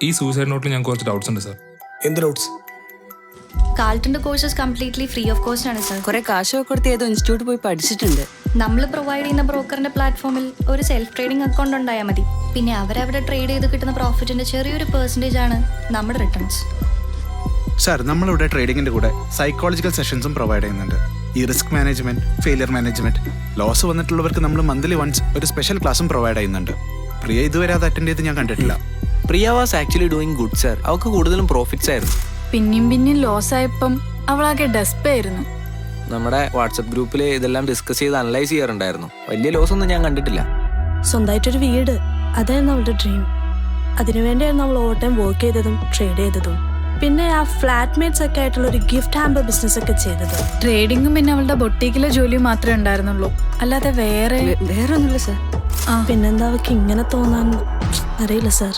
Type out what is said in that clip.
ഈ സൂസൈഡ് നോട്ടിൽ ഞാൻ കുറച്ച് ഡൗട്ട്സ് ഉണ്ട് സാർ. എന്ത് ഡൗട്ട്സ്? കാൾട്ടന്റെ courses completely free of cost ആണ് സാർ. കുറെ കാശൊക്കെ കൊടുത്ത് ഏതോ ഇൻസ്റ്റിറ്റ്യൂട്ട് പോയി പഠിച്ചിട്ടുണ്ട്. നമ്മൾ പ്രൊവൈഡ് ചെയ്യുന്ന ബ്രോക്കറിന്റെ പ്ലാറ്റ്ഫോമിൽ ഒരു സെൽഫ് ട്രേഡിംഗ് അക്കൗണ്ട് ഉണ്ടായാൽ മതി. പിന്നെ അവരവിടെ ട്രേഡ് ചെയ്ത് കിട്ടുന്ന പ്രോഫിറ്റിന്റെ ചെറിയൊരു പെർസെൻറ്റേജ് ആണ് നമ്മുടെ റിട്ടേൺസ്. സാർ, നമ്മളിവിടെ ട്രേഡിങ്ങിന്റെ കൂടെ സൈക്കോളജിക്കൽ സെഷൻസും പ്രൊവൈഡ് ചെയ്യുന്നുണ്ട്. ഈ risk management, failure management, loss വന്നിട്ടുള്ളവർക്ക് നമ്മൾ മന്ത്ലി വൺസ് ഒരു സ്പെഷ്യൽ ക്ലാസ്സും പ്രൊവൈഡ് ചെയ്യുന്നുണ്ട്. പ്രിയ ഇതുവരെ അത് അറ്റൻഡ് ചെയ്ത് ഞാൻ കണ്ടിട്ടില്ല. Priya was actually doing good sir. അവൾക്ക് കൂടുതലും പ്രോഫിറ്റ്സ് ആയിരുന്നു. പിന്നെയും ലോസ് ആയപ്പം അവളാകെ ഡെസ്പായിരുന്നു. നമ്മുടെ വാട്സപ്പ് ഗ്രൂപ്പിൽ ഇതെല്ലാം ഡിസ്കസ് ചെയ്ത് അനലൈസ് ചെയ്യാറുണ്ടായിരുന്നു. വലിയ ലോസ് ഒന്നും ഞാൻ കണ്ടിട്ടില്ല. സ്വന്തമായിട്ടൊരു വീട്, അതായിരുന്നു അവളുടെ ഡ്രീം. അതിനുവേണ്ടിയായിരുന്നു അവൾ ഓവർ ടൈം വർക്ക് ചെയ്തതും ട്രേഡ് ചെയ്തതും. പിന്നെ ആ ഫ്ലാറ്റ് മേറ്റ്സ് ഒക്കെ ആയിട്ടുള്ള ഒരു ഗിഫ്റ്റ് ഹാമ്പർ ബിസിനസ് ഒക്കെ ചെയ്തത്. ട്രേഡിങ്ങും പിന്നെ അവളുടെ ബൊട്ടീക്കിലെ ജോലിയും മാത്രമേ ഉണ്ടായിരുന്നുള്ളൂ, അല്ലാതെ വേറെ ഒന്നുമില്ല സർ. പിന്നെന്താ അവൾക്ക് ഇങ്ങനെ തോന്നാൻ അറിയില്ല സാർ.